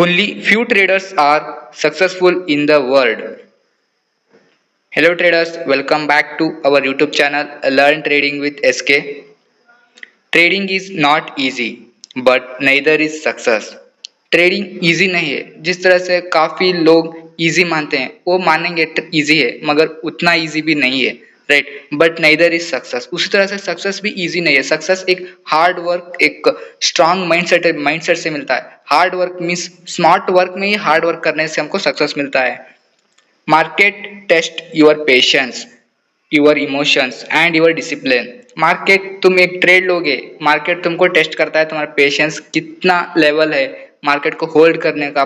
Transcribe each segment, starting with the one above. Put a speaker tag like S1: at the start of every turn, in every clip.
S1: Only few traders are successful in the world. Hello traders, welcome back to our YouTube channel Learn Trading with SK. Trading is not easy, but neither is success. Trading easy नहीं है, जिस तरह से काफी लोग easy मानते हैं वो मानेंगे इजी है, मगर उतना इजी भी नहीं है, right. But neither is success. उसी तरह से सक्सेस भी इजी नहीं है। सक्सेस एक हार्ड वर्क, एक स्ट्रांग माइंडसेट से मिलता है। Hard work means smart work में ही हार्ड वर्क करने से हमको सक्सेस मिलता है। Market test your patience, your emotions and your discipline. Market, तुम एक ट्रेड लोगे, मार्केट तुमको टेस्ट करता है तुम्हारा पेशेंस कितना लेवल है मार्केट को होल्ड करने का,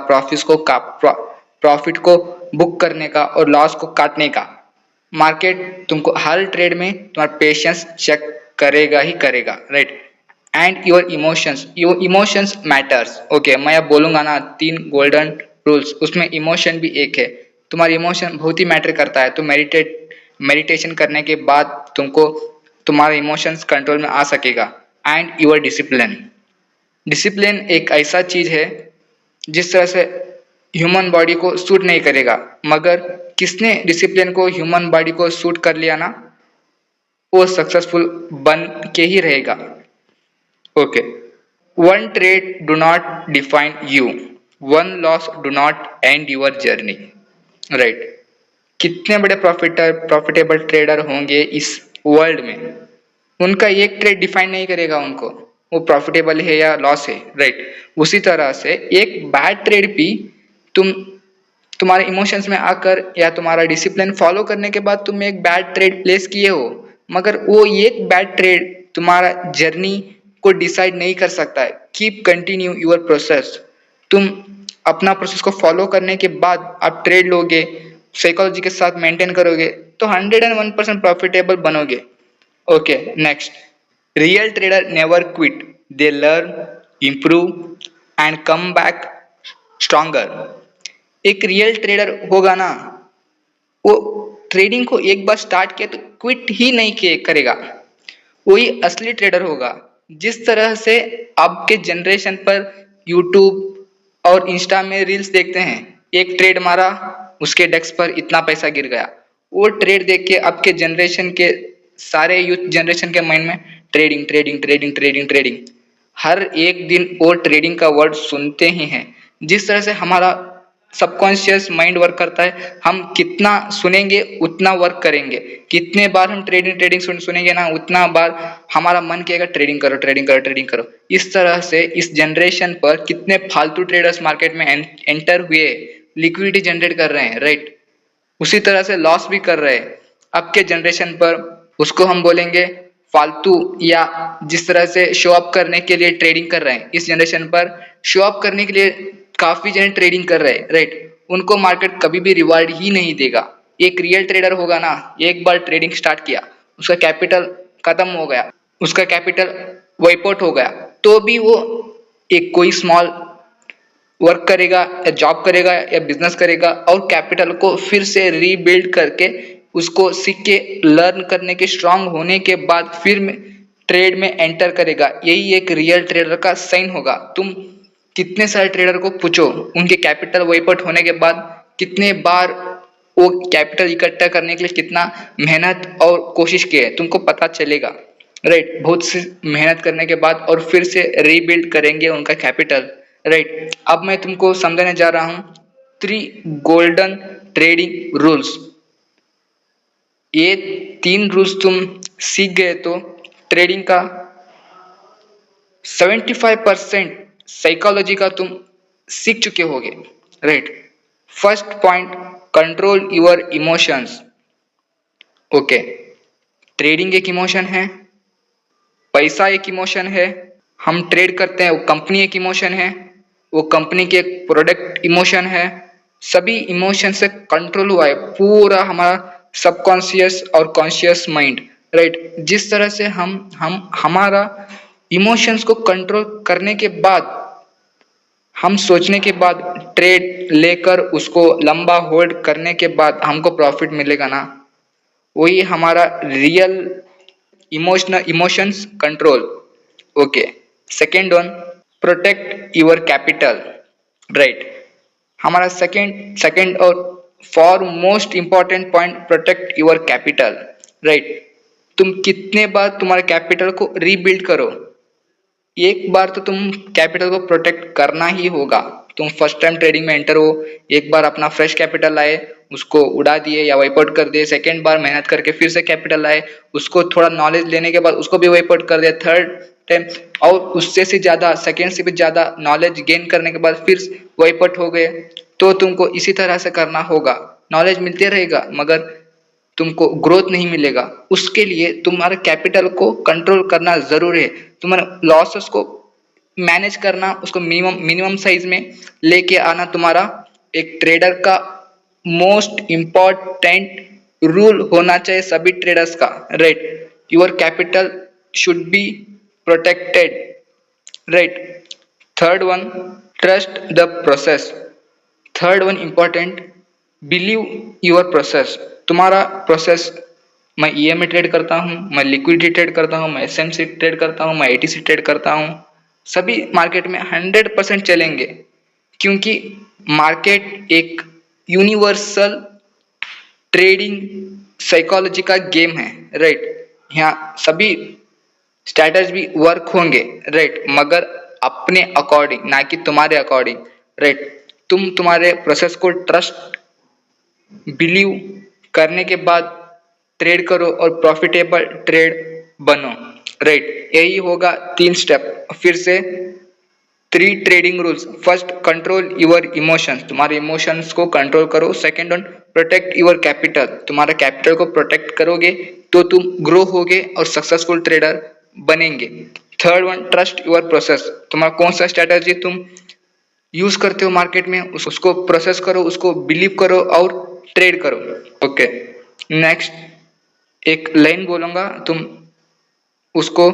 S1: प्रॉफिट को बुक करने का और लॉस को काटने का। मार्केट तुमको हर ट्रेड में तुम्हारा पेशेंस चेक करेगा ही करेगा, right. And your emotions matters. Okay, मैं अब बोलूंगा ना 3 गोल्डन रूल्स, उसमें इमोशन भी एक है। तुम्हारा इमोशन बहुत ही मैटर करता है। तो मेडिटेशन करने के बाद तुमको तुम्हारा इमोशंस कंट्रोल में आ सकेगा। एंड योर डिसिप्लिन एक ऐसा चीज है जिस तरह से ह्यूमन बॉडी को सूट नहीं करेगा, मगर किसने डिसिप्लिन को ह्यूमन बॉडी को सूट कर लिया ना, वो सक्सेसफुल बन के ही रहेगा। Okay, one trade do not define you, one loss do not and your journey, right. कितने बड़े प्रॉफिटेबल ट्रेडर होंगे इस वर्ल्ड में, उनका एक ट्रेड डिफाइन नहीं करेगा उनको वो प्रॉफिटेबल है या लॉस है, राइट। उसी तरह से एक बैड ट्रेड भी तुम्हारे इमोशंस में आकर या तुम्हारा डिसिप्लिन फॉलो करने के बाद तुम एक बैड ट्रेड प्लेस किए हो, मगर वो एक बैड ट्रेड तुम्हारा जर्नी को डिसाइड नहीं कर सकता है। Keep continue your process. तुम अपना प्रोसेस को फॉलो करने के बाद आप ट्रेड लोगे, साइकोलॉजी के साथ मेंटेन करोगे तो 101% प्रॉफिटेबल बनोगे। Okay, next, real trader never quit, they learn, improve and come back stronger. एक रियल ट्रेडर होगा ना, वो ट्रेडिंग को एक बार स्टार्ट किया तो क्विट ही नहीं करेगा। वही असली ट्रेडर होगा। जिस तरह से आपके जनरेशन पर यूट्यूब और इंस्टा में रील्स देखते हैं, एक ट्रेड मारा उसके डेस्क पर इतना पैसा गिर गया, वो ट्रेड देख के आपके जनरेशन के सारे यूथ जनरेशन के माइंड में trading trading trading trading trading, हर एक दिन वो ट्रेडिंग का वर्ड सुनते ही हैं। जिस तरह से हमारा सबकॉन्शियस माइंड वर्क करता है, हम कितना सुनेंगे उतना वर्क करेंगे। कितने बार हम ट्रेडिंग ट्रेडिंग सुनेंगे ना, उतना बार हमारा मन कहेगा ट्रेडिंग करो ट्रेडिंग करो ट्रेडिंग करो। इस तरह से इस जनरेशन पर कितने फालतू ट्रेडर्स मार्केट में एंटर हुए, लिक्विडिटी जनरेट कर रहे हैं, राइट। उसी तरह से लॉस भी कर रहे हैं। आपके जनरेशन पर उसको हम बोलेंगे फालतू, या जिस तरह से शो अप करने के लिए ट्रेडिंग कर रहे हैं। इस जनरेशन पर शो अप करने के लिए काफी जन ट्रेडिंग कर रहे हैं, राइट। उनको मार्केट कभी भी रिवार्ड ही नहीं देगा। एक रियल ट्रेडर होगा ना, एक बार ट्रेडिंग स्टार्ट किया, उसका कैपिटल खत्म हो गया, उसका कैपिटल वाइप आउट हो गया, तो भी वो एक कोई स्मॉल वर्क करेगा या जॉब करेगा या बिजनेस करेगा और कैपिटल को फिर से रीबिल्ड करके उसको सीख के लर्न करने के स्ट्रांग होने के बाद फिर ट्रेड में एंटर करेगा। यही एक रियल ट्रेडर का साइन होगा। तुम कितने सारे ट्रेडर को पूछो, उनके कैपिटल वाइप आउट होने के बाद कितने बार वो कैपिटल इकट्ठा करने के लिए कितना मेहनत और कोशिश किए, तुमको पता चलेगा, राइट। बहुत सी मेहनत करने के बाद और फिर से रीबिल्ड करेंगे उनका कैपिटल, राइट। अब मैं तुमको समझाने जा रहा हूँ 3 गोल्डन ट्रेडिंग रूल्स। ये 3 रूल्स तुम सीख गए तो ट्रेडिंग का 75% साइकोलॉजी का तुम सीख चुके होगे, right. First point, control your emotions. Okay, trading एक इमोशन है, पैसा एक इमोशन है, हम ट्रेड करते हैं वो कंपनी एक इमोशन है, वो कंपनी के एक प्रोडक्ट इमोशन है। सभी इमोशन से कंट्रोल हुआ है पूरा हमारा सबकॉन्शियस और कॉन्शियस माइंड, राइट। जिस तरह से हम हमारा इमोशंस को कंट्रोल करने के बाद, हम सोचने के बाद ट्रेड लेकर उसको लंबा होल्ड करने के बाद हमको प्रॉफिट मिलेगा ना, वही हमारा real emotions control. Okay, second one, protect your capital. Right. हमारा सेकंड सेकंड और for most important point, protect your capital. Right. तुम कितने बार तुम्हारे कैपिटल को रीबिल्ड करो, एक बार तो तुम कैपिटल को प्रोटेक्ट करना ही होगा। तुम फर्स्ट टाइम ट्रेडिंग में एंटर हो, एक बार अपना फ्रेश कैपिटल लाए, उसको उड़ा दिए या वाइप आउट कर दिए, सेकेंड बार मेहनत करके फिर से कैपिटल लाए, उसको थोड़ा नॉलेज लेने के बाद उसको भी वाइप आउट कर दिया, थर्ड टाइम और उससे से ज्यादा, सेकेंड से भी ज्यादा नॉलेज गेन करने के बाद फिर वाइप आउट हो गए, तो तुमको इसी तरह से करना होगा। नॉलेज मिलते रहेगा मगर तुमको ग्रोथ नहीं मिलेगा। उसके लिए तुम्हारे कैपिटल को कंट्रोल करना जरूरी है। तुम्हारे लॉसेस को मैनेज करना, उसको मिनिमम मिनिमम साइज में लेके आना तुम्हारा एक ट्रेडर का मोस्ट इम्पॉर्टेंट रूल होना चाहिए सभी ट्रेडर्स का। Right. Your capital should be protected. Right. Third one, trust the process. Third one important, believe your process. तुम्हारा प्रोसेस, मैं ईएमए ट्रेड करता हूँ, मैं लिक्विडिटी ट्रेड करता हूँ, मैं एसएमसी ट्रेड करता हूँ, मैं आईटीसी ट्रेड करता हूँ, सभी मार्केट में 100% चलेंगे, क्योंकि मार्केट एक यूनिवर्सल ट्रेडिंग साइकोलॉजी का गेम है। राइट। यहाँ सभी स्ट्रैटेजी भी वर्क होंगे। राइट। मगर अपने अकॉर्डिंग, ना कि तुम्हारे अकॉर्डिंग। राइट। तुम तुम्हारे प्रोसेस को ट्रस्ट, बिलीव करने के बाद ट्रेड करो और प्रॉफिटेबल ट्रेड बनो। राइट। यही होगा 3 स्टेप। फिर से 3 trading rules. First, control your emotions. तुम्हारे इमोशंस को कंट्रोल करो। Second one, protect your capital. तुम्हारे कैपिटल को प्रोटेक्ट करोगे तो तुम ग्रो होगे और सक्सेसफुल ट्रेडर बनेंगे। Third one, trust your process. तुम्हारा कौन सा स्ट्रेटजी तुम यूज करते हो मार्केट में, उसको प्रोसेस करो, उसको बिलीव करो और ट्रेड करो। ओके। नेक्स्ट एक लाइन बोलूंगा, तुम उसको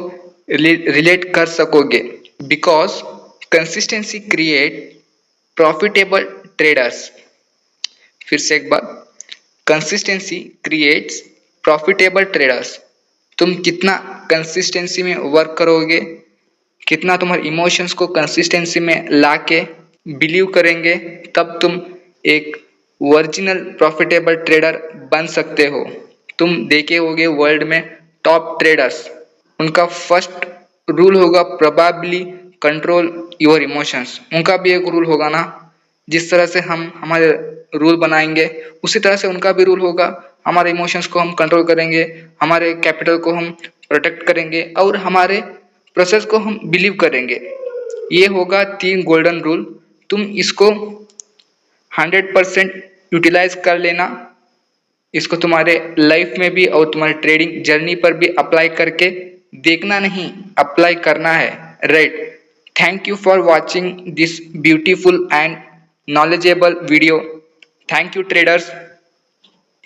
S1: रिलेट कर सकोगे। Because consistency create profitable traders. फिर से एक बार, कंसिस्टेंसी क्रिएट्स प्रॉफिटेबल ट्रेडर्स। तुम कितना कंसिस्टेंसी में वर्क करोगे, कितना तुम्हारे इमोशंस को कंसिस्टेंसी में लाके बिलीव करेंगे, तब तुम एक ओरिजिनल प्रॉफिटेबल ट्रेडर बन सकते हो। तुम देखे होगे वर्ल्ड में टॉप ट्रेडर्स, उनका फर्स्ट रूल होगा प्रोबेबली कंट्रोल योर इमोशंस। उनका भी एक रूल होगा ना, जिस तरह से हम हमारे रूल बनाएंगे उसी तरह से उनका भी रूल होगा। हमारे इमोशंस को हम कंट्रोल करेंगे, हमारे कैपिटल को हम प्रोटेक्ट करेंगे और हमारे प्रोसेस को हम बिलीव करेंगे। ये होगा 3 गोल्डन रूल। तुम इसको 100% यूटिलाइज कर लेना, इसको तुम्हारे लाइफ में भी और तुम्हारे ट्रेडिंग जर्नी पर भी अप्लाई करके देखना नहीं, अप्लाई करना है। Right. Thank you for watching this beautiful and knowledgeable video. Thank you traders.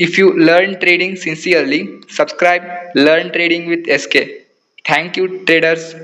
S1: If you learn trading sincerely, subscribe Learn Trading with SK. Thank you traders.